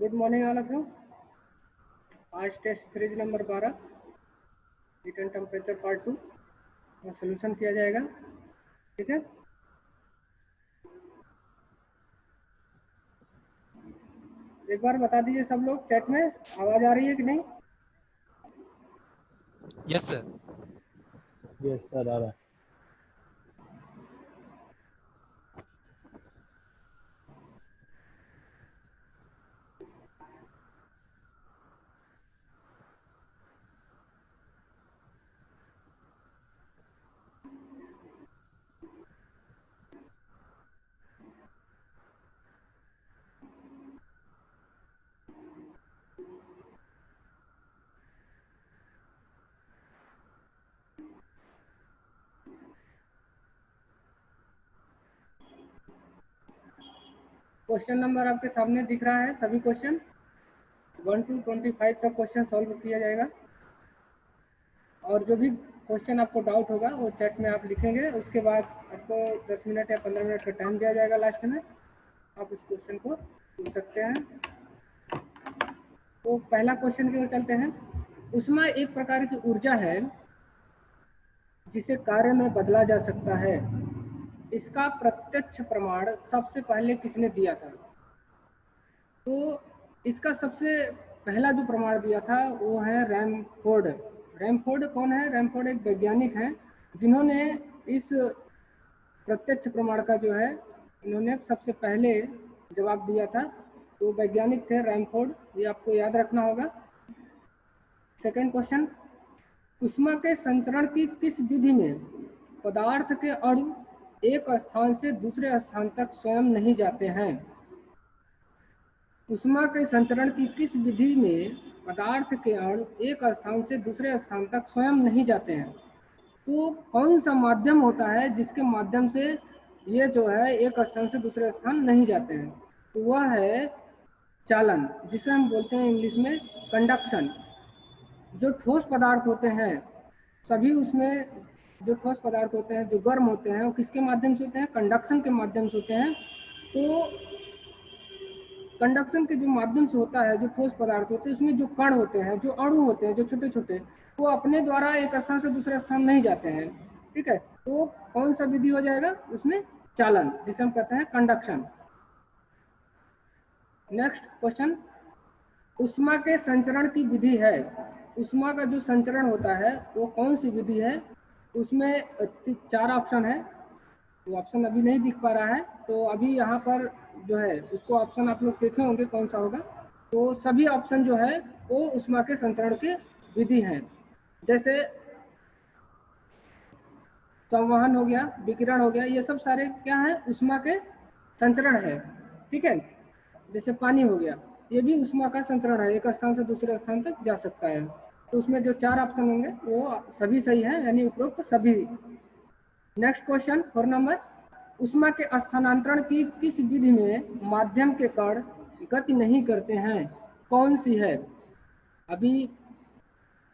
Good morning all of you. आज test series number 12 heat and temperature part 2 और solution किया जाएगा। ठीक है, एक बार बता दीजिए सब लोग चैट में, आवाज आ रही है कि नहीं? Yes sir. यस सर, आ रहा है। क्वेश्चन नंबर आपके सामने दिख रहा है। सभी क्वेश्चन 1 to 25 तक क्वेश्चन सॉल्व किया जाएगा और जो भी क्वेश्चन आपको डाउट होगा वो चैट में आप लिखेंगे। उसके बाद आपको 10 मिनट या 15 मिनट का टाइम दिया जाएगा। लास्ट में आप उस क्वेश्चन को पूछ सकते हैं। तो पहला क्वेश्चन की ओर चलते हैं। ऊष्मा एक प्रकार की ऊर्जा है जिसे कार्य में बदला जा सकता है। इसका प्रत्यक्ष प्रमाण सबसे पहले किसने दिया था? तो इसका सबसे पहला जो प्रमाण दिया था वो है रैमफोर्ड। रैमफोर्ड कौन है? रैमफोर्ड एक वैज्ञानिक हैं जिन्होंने इस प्रत्यक्ष प्रमाण का जो है इन्होंने सबसे पहले जवाब दिया था। तो वैज्ञानिक थे रैमफोर्ड, ये आपको याद रखना होगा। सेकंड क्वेश्चन, ऊष्मा के संचरण की किस विधि में पदार्थ के अणु एक स्थान से दूसरे स्थान तक स्वयं नहीं जाते हैं? ऊष्मा के संचरण की किस विधि में पदार्थ के अणु एक स्थान से दूसरे स्थान तक स्वयं नहीं जाते हैं? तो कौन सा माध्यम होता है जिसके माध्यम से ये जो है एक स्थान से दूसरे स्थान नहीं जाते हैं? तो वह है चालन, जिसे हम बोलते हैं इंग्लिश में कंडक्शन। जो ठोस पदार्थ होते हैं सभी उसमें जो ठोस पदार्थ होते हैं जो गर्म होते हैं वो किसके माध्यम से होते हैं? कंडक्शन के माध्यम से होते हैं। तो कंडक्शन के जो माध्यम से होता है, जो ठोस पदार्थ होते हैं उसमें जो कण होते हैं, जो अणु होते हैं, जो छोटे छोटे, वो अपने द्वारा एक स्थान से दूसरे स्थान नहीं जाते हैं। ठीक है, तो कौन सा विधि हो जाएगा उसमें? चालन, जिसे हम कहते हैं कंडक्शन। नेक्स्ट क्वेश्चन, ऊष्मा के संचरण की विधि है। ऊष्मा का जो संचरण होता है वो कौन सी विधि है? उसमें 4 ऑप्शन है। तो ऑप्शन अभी नहीं दिख पा रहा है, तो अभी यहाँ पर जो है उसको ऑप्शन आप लोग देखे होंगे कौन सा होगा। तो सभी ऑप्शन जो है वो ऊष्मा के संचरण की विधि हैं। जैसे संवहन हो गया, विकिरण हो गया, ये सब सारे क्या है? ऊष्मा के संचरण है। ठीक है, जैसे पानी हो गया, ये भी ऊष्मा का संचरण है, एक स्थान से दूसरे स्थान तक जा सकता है। तो उसमें जो 4 ऑप्शन होंगे वो सभी सही है, यानी उपरोक्त सभी। नेक्स्ट क्वेश्चन 4 नंबर, ऊष्मा के स्थानांतरण की किस विधि में माध्यम के कण गति नहीं करते हैं? कौन सी है? अभी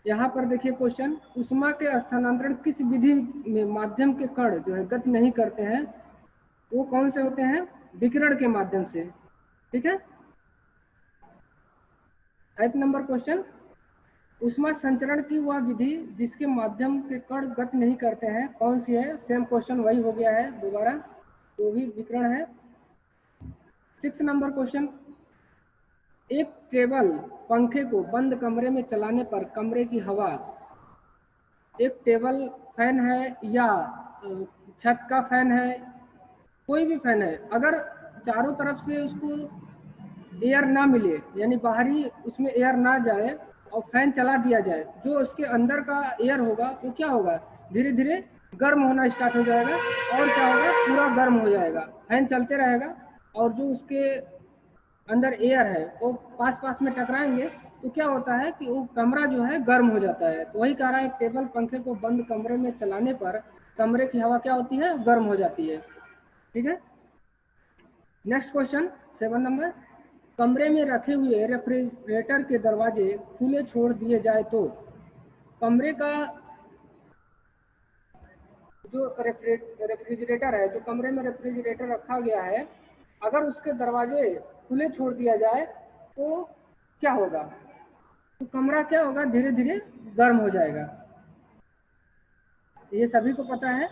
यहाँ पर देखिए क्वेश्चन, ऊष्मा के स्थानांतरण किस विधि में माध्यम के कण जो है गति नहीं करते हैं, वो कौन से होते हैं? विकिरण के माध्यम से। ठीक है। 8 नंबर क्वेश्चन, ऊष्मा संचरण की वह विधि जिसके माध्यम के कण गति नहीं करते हैं कौन सी है? सेम क्वेश्चन वही हो गया है दोबारा, तो भी विकिरण है। 6 नंबर क्वेश्चन, एक टेबल पंखे को बंद कमरे में चलाने पर कमरे की हवा, एक टेबल फैन है या छत का फैन है, कोई भी फैन है, अगर चारों तरफ से उसको एयर ना मिले, यानी बाहरी उसमें एयर ना जाए और फैन चला दिया जाए, जो उसके अंदर का एयर होगा वो क्या होगा? धीरे धीरे गर्म होना स्टार्ट हो जाएगा और क्या होगा? पूरा गर्म हो जाएगा। फैन चलते रहेगा और जो उसके अंदर एयर है वो पास पास में टकराएंगे तो क्या होता है कि वो कमरा जो है गर्म हो जाता है। तो वही कह रहा है, टेबल पंखे को बंद कमरे में चलाने पर कमरे की हवा क्या होती है? गर्म हो जाती है। ठीक है। नेक्स्ट क्वेश्चन 7 नंबर, कमरे में रखे हुए रेफ्रिजरेटर के दरवाजे खुले छोड़ दिए जाए तो कमरे का जो रेफ्रिजरेटर है, जो कमरे में रेफ्रिजरेटर रखा गया है, अगर उसके दरवाजे खुले छोड़ दिया जाए तो क्या होगा, तो कमरा क्या होगा, धीरे धीरे गर्म हो जाएगा। ये सभी को पता है।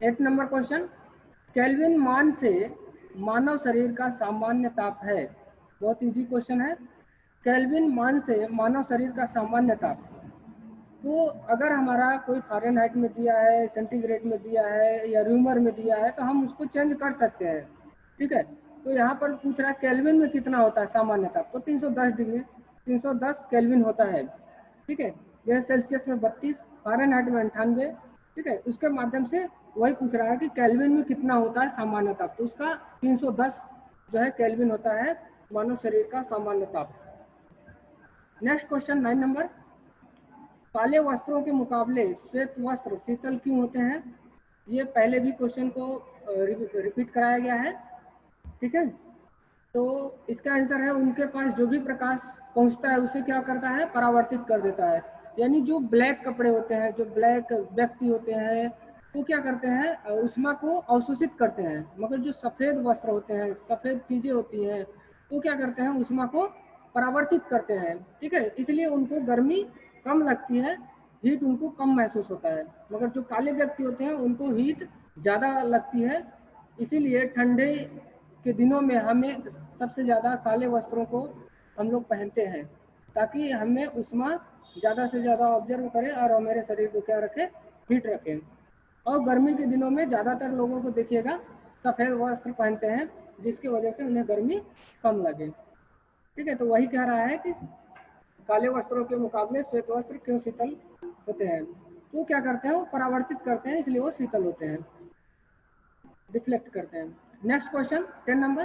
8 नंबर क्वेश्चन, केल्विन मान से मानव शरीर का सामान्य ताप है। बहुत इजी क्वेश्चन है। केल्विन मान से मानव शरीर का सामान्य ताप, तो अगर हमारा कोई फ़ारेनहाइट में दिया है, सेंटीग्रेड में दिया है या रूमर में दिया है तो हम उसको चेंज कर सकते हैं, ठीक है। तो यहाँ पर पूछ रहा है केल्विन में कितना होता है सामान्य ताप, तो 310 डिग्री 310 केल्विन होता है, ठीक है। यह सेल्सियस में 32, फ़ारेनहाइट में 98, ठीक है। उसके माध्यम से वही पूछ रहा है कि केल्विन में कितना होता है सामान्य ताप, तो उसका 310 जो है केल्विन होता है मानव शरीर का सामान्य ताप। नेक्स्ट क्वेश्चन 9 नंबर, काले वस्त्रों के मुकाबले श्वेत वस्त्र शीतल क्यों होते हैं। ये पहले भी क्वेश्चन को रिपीट कराया गया है, ठीक है। तो इसका आंसर है उनके पास जो भी प्रकाश पहुंचता है उसे क्या करता है, परावर्तित कर देता है। यानी जो ब्लैक कपड़े होते हैं, जो ब्लैक व्यक्ति होते हैं, वो क्या करते हैं, ऊष्मा को अवशोषित करते हैं। मगर जो सफ़ेद वस्त्र होते हैं, सफ़ेद चीज़ें होती हैं, वो क्या करते हैं, ऊष्मा को परावर्तित करते हैं, ठीक है। इसलिए उनको गर्मी कम लगती है, हीट उनको कम महसूस होता है। मगर जो काले व्यक्ति होते हैं उनको हीट ज़्यादा लगती है। इसीलिए ठंडे के दिनों में हमें सबसे ज़्यादा काले वस्त्रों को हम लोग पहनते हैं, ताकि हमें ऊष्मा ज़्यादा से ज़्यादा ऑब्जर्व करें और हमारे शरीर को क्या रखें, हीट रखें। और गर्मी के दिनों में ज़्यादातर लोगों को देखिएगा सफ़ेद वस्त्र पहनते हैं, जिसकी वजह से उन्हें गर्मी कम लगे, ठीक है। तो वही कह रहा है कि काले वस्त्रों के मुकाबले श्वेत वस्त्र क्यों शीतल होते हैं, तो क्या करते हैं, वो परावर्तित करते हैं, इसलिए वो शीतल होते हैं, रिफ्लेक्ट करते हैं। नेक्स्ट क्वेश्चन 10 नंबर,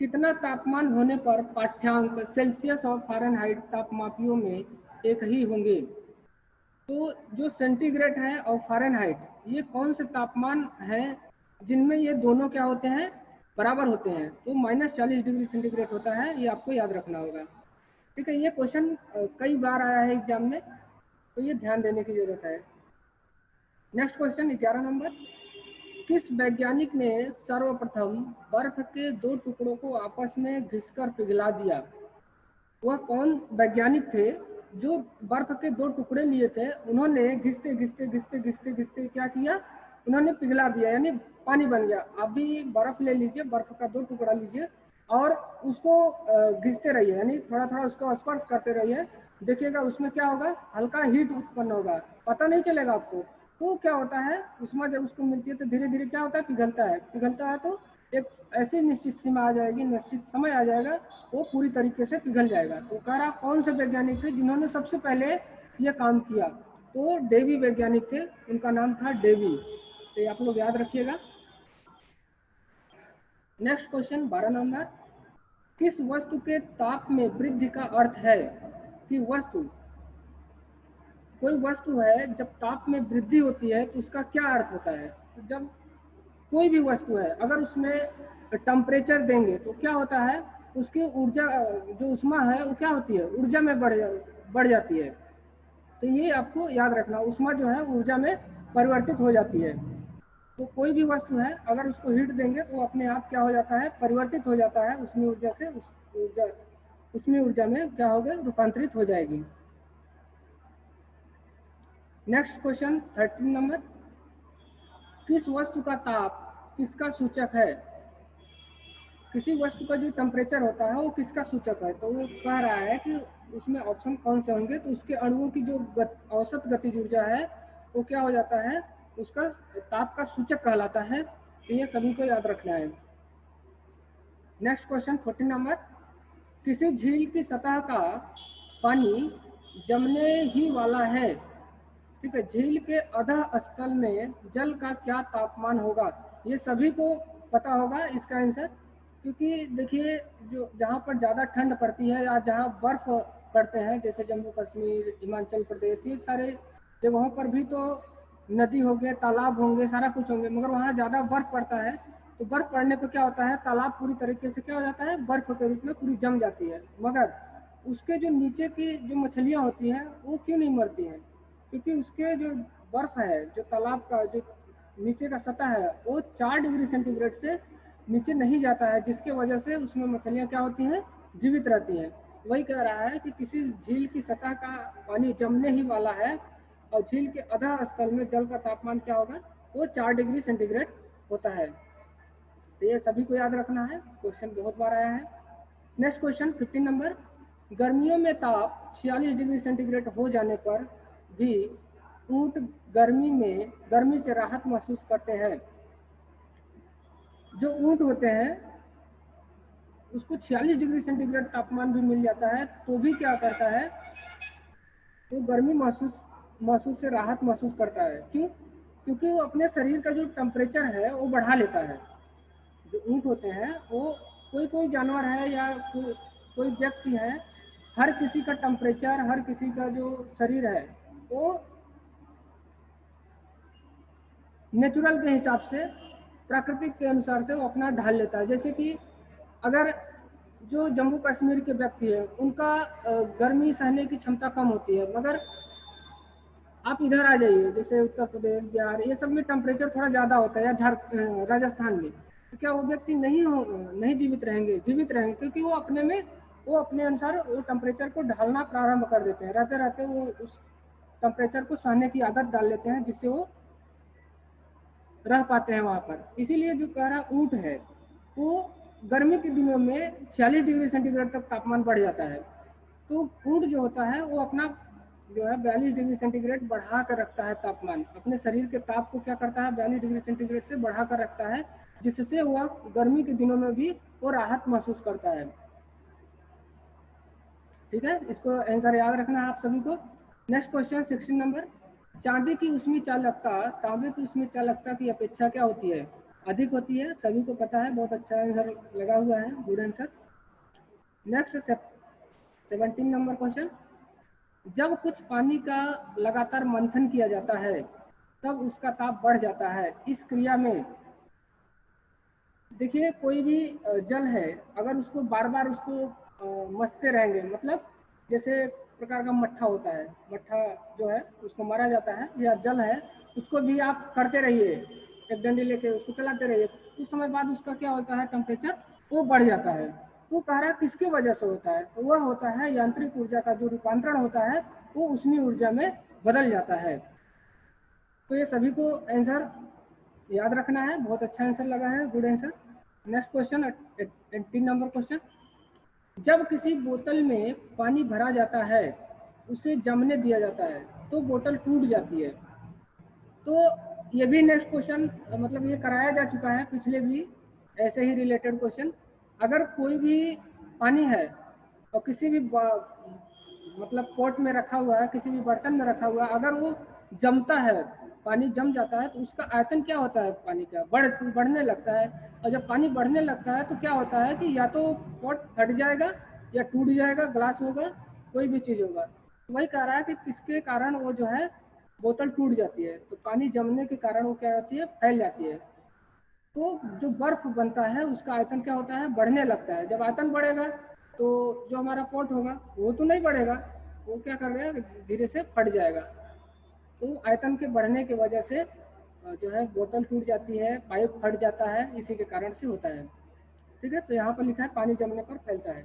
कितना तापमान होने पर पाठ्यांक सेल्सियस और फ़ारेनहाइट तापमापियों में एक ही होंगे। तो जो सेंटीग्रेड है और फ़ारेनहाइट, ये कौन से तापमान है जिनमें ये दोनों क्या होते हैं, बराबर होते हैं। तो -40 डिग्री सेंटीग्रेड होता है, ये आपको याद रखना होगा, ठीक है। ये क्वेश्चन कई बार आया है एग्जाम में, तो ये ध्यान देने की जरूरत है। नेक्स्ट क्वेश्चन 11 नंबर, किस वैज्ञानिक ने सर्वप्रथम बर्फ के दो टुकड़ों को आपस में घिसकर पिघला दिया। वह कौन वैज्ञानिक थे जो बर्फ के दो टुकड़े लिए थे, उन्होंने घिसते घिसते घिसते घिसते घिसते क्या किया, उन्होंने पिघला दिया, यानी पानी बन गया। आप भी बर्फ ले लीजिए, बर्फ का दो टुकड़ा लीजिए और उसको घिसते रहिए, यानी थोड़ा थोड़ा उसको स्पर्श करते रहिए। देखिएगा उसमें क्या होगा, हल्का हीट उत्पन्न होगा, पता नहीं चलेगा आपको। तो क्या होता है, उष्मा जब उसको मिलती है तो धीरे धीरे क्या होता है, पिघलता है। पिघलता है तो एक ऐसी निश्चित सीमा आ जाएगी, निश्चित समय आ जाएगा, वो पूरी तरीके से पिघल जाएगा। तो कह रहा कौन से वैज्ञानिक थे जिन्होंने सबसे पहले ये काम किया, तो डेवी वैज्ञानिक थे, उनका नाम था डेवी। तो ये आप लोग याद रखिएगा। नेक्स्ट क्वेश्चन 12 नंबर, किस वस्तु के ताप में वृद्धि का अर्थ है कि वस्तु, कोई वस्तु है जब ताप में वृद्धि होती है तो उसका क्या अर्थ होता है। जब कोई भी वस्तु है अगर उसमें टेम्परेचर देंगे तो क्या होता है, उसकी ऊर्जा जो ऊष्मा है वो क्या होती है, ऊर्जा में बढ़ जाती है। तो ये आपको याद रखना, ऊष्मा जो है ऊर्जा में परिवर्तित हो जाती है। तो कोई भी वस्तु है अगर उसको हीट देंगे तो अपने आप क्या हो जाता है, परिवर्तित हो जाता है, उसमें ऊर्जा से उसमें ऊर्जा में क्या होगा, रूपांतरित हो जाएगी। नेक्स्ट क्वेश्चन 13 नंबर, किस वस्तु का ताप किसका सूचक है। किसी वस्तु का जो टेम्परेचर होता है वो किसका सूचक है, तो वो कह रहा है कि उसमें ऑप्शन कौन से होंगे, तो उसके अणुओं की जो औसत गतिज ऊर्जा है वो क्या हो जाता है, उसका ताप का सूचक कहलाता है। तो ये सभी को याद रखना है। नेक्स्ट क्वेश्चन 14 नंबर, किसी झील की सतह का पानी जमने ही वाला है, ठीक है। झील के अधः स्थल में जल का क्या तापमान होगा, ये सभी को पता होगा इसका आंसर। क्योंकि देखिए जो जहाँ पर ज़्यादा ठंड पड़ती है या जहाँ बर्फ़ पड़ते हैं, जैसे जम्मू कश्मीर, हिमाचल प्रदेश, ये सारे जगहों पर भी तो नदी हो गए, तालाब होंगे, सारा कुछ होंगे, मगर वहाँ ज़्यादा बर्फ़ पड़ता है। तो बर्फ़ पड़ने पर क्या होता है, तालाब पूरी तरीके से क्या हो जाता है, बर्फ़ के रूप में पूरी जम जाती है। मगर उसके जो नीचे की जो मछलियाँ होती हैं वो क्यों नहीं मरती हैं, क्योंकि उसके जो बर्फ़ है, जो तालाब का जो नीचे का सतह है, वो 4 डिग्री सेंटीग्रेड से नीचे नहीं जाता है, जिसके वजह से उसमें मछलियाँ क्या होती हैं, जीवित रहती हैं। वही कह रहा है कि किसी झील की सतह का पानी जमने ही वाला है और झील के अधः स्थल में जल का तापमान क्या होगा, वो 4 डिग्री सेंटीग्रेड होता है। तो ये सभी को याद रखना है, क्वेश्चन बहुत बार आया है। नेक्स्ट क्वेश्चन 15 नंबर, गर्मियों में ताप 46 डिग्री सेंटीग्रेड हो जाने पर भी ऊंट गर्मी से राहत महसूस करते हैं। जो ऊंट होते हैं उसको 46 डिग्री सेंटीग्रेड तापमान भी मिल जाता है तो भी क्या करता है, वो गर्मी महसूस से राहत महसूस करता है। क्यों? क्योंकि वो अपने शरीर का जो टेम्परेचर है वो बढ़ा लेता है। जो ऊंट होते हैं वो कोई जानवर है या कोई व्यक्ति है, हर किसी का टेम्परेचर, हर किसी का जो शरीर है वो नेचुरल के हिसाब से, प्राकृतिक के अनुसार से वो अपना ढाल लेता है। जैसे कि अगर जो जम्मू कश्मीर के व्यक्ति है उनका गर्मी सहने की क्षमता कम होती है, मगर आप इधर आ जाइए जैसे उत्तर प्रदेश, बिहार, ये सब में टेम्परेचर थोड़ा ज़्यादा होता है, या राजस्थान में, तो क्या वो व्यक्ति नहीं जीवित रहेंगे? जीवित रहेंगे, क्योंकि वो अपने अनुसार वो टेम्परेचर को ढालना प्रारंभ कर देते हैं। रहते रहते वो उस टेम्परेचर को सहने की आदत डाल लेते हैं, जिससे वो रह पाते हैं वहाँ पर। इसीलिए जो कह रहा ऊँट है वो गर्मी के दिनों में 46 डिग्री सेंटीग्रेड तक तापमान बढ़ जाता है। तो ऊँट जो होता है वो अपना जो है 42 डिग्री सेंटीग्रेड बढ़ा कर रखता है तापमान, अपने शरीर के ताप को क्या करता है, 42 डिग्री सेंटीग्रेड से बढ़ा कर रखता है, जिससे वह गर्मी के दिनों में भी वो राहत महसूस करता है। ठीक है, इसको आंसर याद रखना है आप सभी को। नेक्स्ट क्वेश्चन 16 नंबर, चांदी की उसमें चालकता तांबे की उसमें चालकता की अपेक्षा क्या होती है, अधिक होती है। सभी को पता है, बहुत अच्छा आंसर लगा हुआ है, good answer. Next 17 number question, जब कुछ पानी का लगातार मंथन किया जाता है तब उसका ताप बढ़ जाता है। इस क्रिया में देखिए कोई भी जल है, अगर उसको बार बार उसको मसते रहेंगे, मतलब जैसे एक प्रकार का मट्ठा होता है, मट्ठा जो है उसको मारा जाता है, या जल है उसको भी आप करते रहिए, एक डंडी लेके उसको चलाते रहिए, कुछ समय बाद उसका क्या होता है, टेम्परेचर वो बढ़ जाता है। तो कह रहा है किसके वजह से होता है, तो वह होता है यांत्रिक ऊर्जा का जो रूपांतरण होता है वो उष्मीय ऊर्जा में बदल जाता है। तो ये सभी को आंसर याद रखना है, बहुत अच्छा आंसर लगा है, good answer. Next question 18 number question, जब किसी बोतल में पानी भरा जाता है उसे जमने दिया जाता है तो बोतल टूट जाती है। तो ये भी नेक्स्ट क्वेश्चन मतलब ये कराया जा चुका है पिछले भी ऐसे ही रिलेटेड क्वेश्चन। अगर कोई भी पानी है और किसी भी मतलब पॉट में रखा हुआ है, किसी भी बर्तन में रखा हुआ है, अगर वो जमता है, पानी जम जाता है, तो उसका आयतन क्या होता है, पानी का बढ़ने लगता है। और जब पानी बढ़ने लगता है तो क्या होता है कि या तो पॉट फट जाएगा या टूट जाएगा, ग्लास होगा, कोई भी चीज़ होगा। तो वही कह रहा है कि किसके कारण वो जो है बोतल टूट जाती है, तो पानी जमने के कारण वो क्या होती है, फैल जाती है। तो जो बर्फ बनता है उसका आयतन क्या होता है, बढ़ने लगता है। जब आयतन बढ़ेगा तो जो हमारा पॉट होगा वो तो नहीं बढ़ेगा, वो क्या करेगा, धीरे से फट जाएगा। तो आयतन के बढ़ने की वजह से जो है बोतल टूट जाती है, पाइप फट जाता है, इसी के कारण से होता है। ठीक है, तो यहाँ पर लिखा है पानी जमने पर फैलता है।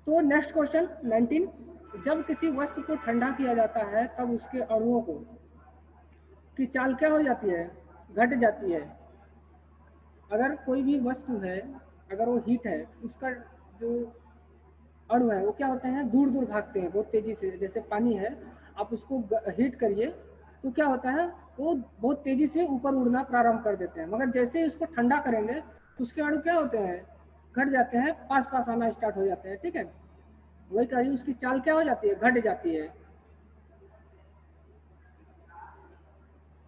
तो नेक्स्ट क्वेश्चन 19, जब किसी वस्तु को ठंडा किया जाता है तब उसके अणुओं की चाल क्या हो जाती है, घट जाती है। अगर कोई भी वस्तु है, अगर वो हीट है, उसका जो अणु है वो क्या होते हैं, दूर दूर भागते हैं बहुत तेजी से। जैसे पानी है, आप उसको हीट करिए तो क्या होता है, वो बहुत तेजी से ऊपर उड़ना प्रारंभ कर देते हैं, मगर जैसे ही उसको ठंडा करेंगे तो उसके अणु क्या होते हैं, घट जाते हैं, पास पास आना स्टार्ट हो जाते हैं। ठीक है, वही कहिए उसकी चाल क्या हो जाती है, घट जाती है।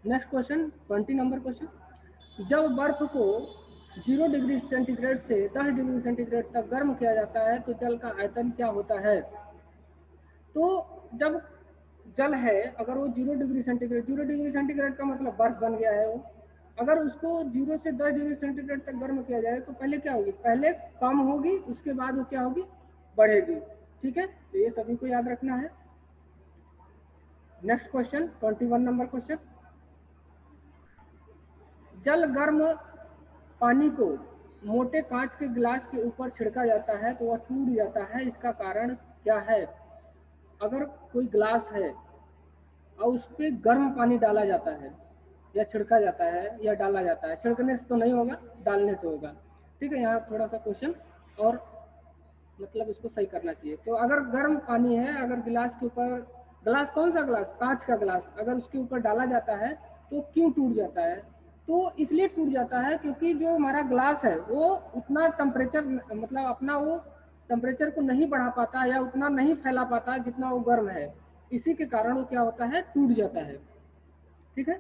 नेक्स्ट क्वेश्चन 20 नंबर क्वेश्चन, जब बर्फ को 0 डिग्री सेंटीग्रेड से 10 डिग्री सेंटीग्रेड तक गर्म किया जाता है तो जल का आयतन क्या होता है। तो जब जल है, अगर वो 0 डिग्री सेंटीग्रेड का मतलब बर्फ बन गया है वो, अगर उसको 0 से 10 डिग्री सेंटीग्रेड तक गर्म किया जाए तो पहले क्या होगी, पहले कम होगी, उसके बाद वो क्या होगी, बढ़ेगी। ठीक है, तो ये सभी को याद रखना है। नेक्स्ट क्वेश्चन 21 नंबर क्वेश्चन, जल गर्म पानी को मोटे कांच के गिलास के ऊपर छिड़का जाता है तो वह टूट जाता है, इसका कारण क्या है? अगर कोई गिलास है और उस पर गर्म पानी डाला जाता है या छिड़का जाता है या डाला जाता है, छिड़कने से तो नहीं होगा, डालने से होगा। ठीक है, यहाँ थोड़ा सा क्वेश्चन और मतलब इसको सही करना चाहिए। तो अगर गर्म पानी है, अगर गिलास के ऊपर, गिलास कौन सा गिलास? कांच का गिलास, अगर उसके ऊपर डाला जाता है तो क्यों टूट जाता है? तो इसलिए टूट जाता है क्योंकि जो हमारा ग्लास है वो उतना टेम्परेचर, मतलब अपना वो टेम्परेचर को नहीं बढ़ा पाता या उतना नहीं फैला पाता जितना वो गर्म है। इसी के कारण वो क्या होता है, टूट जाता है। ठीक है,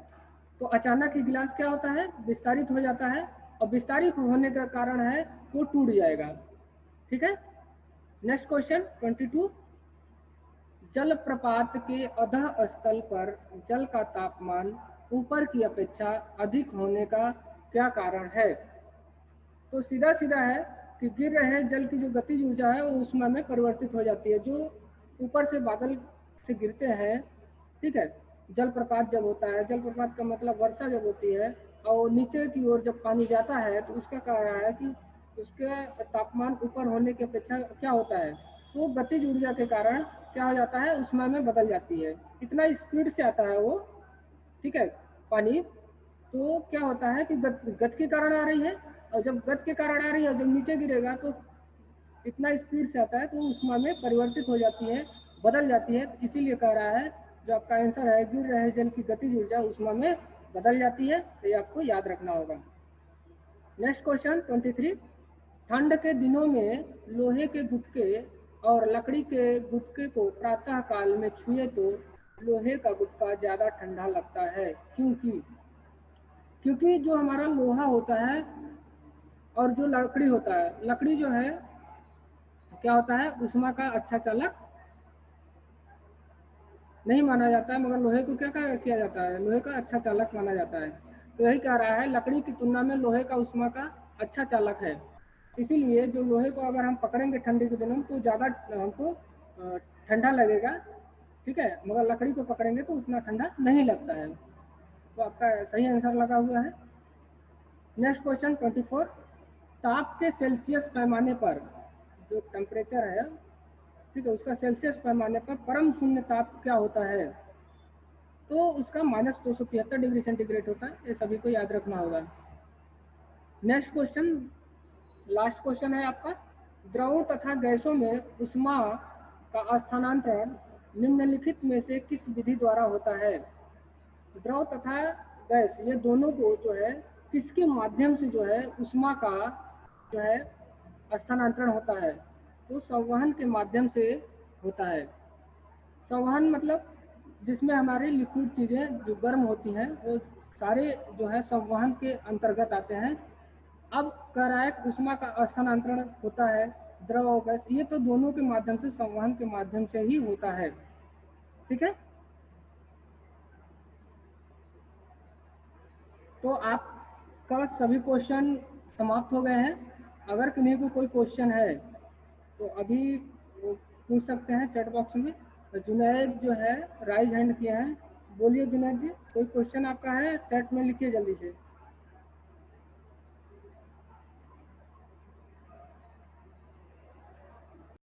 तो अचानक ही गिलास क्या होता है, विस्तारित हो जाता है, और विस्तारित होने का कारण है वो टूट जाएगा। ठीक है, नेक्स्ट क्वेश्चन 22। जलप्रपात के अधः स्थल पर जल का तापमान ऊपर की अपेक्षा अधिक होने का क्या कारण है? तो सीधा सीधा है कि गिर रहे जल की जो गतिज ऊर्जा है वो ऊष्मा में परिवर्तित हो जाती है। जो ऊपर से बादल से गिरते हैं, ठीक है, जलप्रपात जब होता है, जलप्रपात का मतलब वर्षा जब होती है और नीचे की ओर जब पानी जाता है तो उसका कारण है कि उसके तापमान ऊपर होने की अपेक्षा क्या होता है, तो गतिज ऊर्जा के कारण क्या हो जाता है, ऊष्मा में बदल जाती है। इतना स्पीड से आता है वो, ठीक है, पानी। तो क्या होता है कि गति के कारण आ रही है, और जब गति के कारण आ रही है, जब नीचे गिरेगा तो इतना स्पीड से आता है तो ऊष्मा में परिवर्तित हो जाती है, बदल जाती है। तो इसीलिए कह रहा है जो आपका आंसर है, गिर रहे जल की गतिज ऊर्जा ऊष्मा में बदल जाती है। तो ये आपको याद रखना होगा। Next question 23। ठंड के दिनों में लोहे के गुटके और लकड़ी के गुटके को प्रातः काल में छुए तो लोहे का गुटका ज़्यादा ठंडा लगता है, क्योंकि जो हमारा लोहा होता है और जो लकड़ी होता है, लकड़ी जो है क्या होता है, ऊष्मा का अच्छा चालक नहीं माना जाता है, मगर लोहे को क्या किया जाता है, लोहे का अच्छा चालक माना जाता है। तो यही कह रहा है, लकड़ी की तुलना में लोहे का ऊष्मा का अच्छा चालक है। इसीलिए जो लोहे को अगर हम पकड़ेंगे ठंडी के दिनों में तो ज़्यादा हमको ठंडा लगेगा, ठीक है, मगर लकड़ी को पकड़ेंगे तो उतना ठंडा नहीं लगता है। तो आपका सही आंसर लगा हुआ है। Next question 24। ताप के सेल्सियस पैमाने पर, जो टेम्परेचर है, ठीक है, उसका सेल्सियस पैमाने पर परम शून्य ताप क्या होता है? तो उसका -273 डिग्री सेंटीग्रेड होता है। ये सभी को याद रखना होगा। नेक्स्ट क्वेश्चन, लास्ट क्वेश्चन है आपका। द्रवों तथा गैसों में ऊष्मा का स्थानांतरण निम्नलिखित में से किस विधि द्वारा होता है? द्रव तथा गैस, ये दोनों को जो है किसके माध्यम से जो है ऊष्मा का जो है स्थानांतरण होता है? तो संवहन के माध्यम से होता है। संवहन मतलब जिसमें हमारी लिक्विड चीज़ें जो गर्म होती हैं वो सारे जो है संवहन के अंतर्गत आते हैं। अब कह रहा है कि ऊष्मा का स्थानांतरण होता है द्रव और गैस, ये तो दोनों के माध्यम से, संवहन के माध्यम से ही होता है। ठीक है, तो आपका सभी क्वेश्चन समाप्त हो गए हैं। अगर किन्हीं को कोई क्वेश्चन है तो अभी वो पूछ सकते हैं चैट बॉक्स में। जुनैद जो है राइज हैंड किया है, बोलिए जुनैद जी, कोई क्वेश्चन आपका है चैट में लिखिए जल्दी से।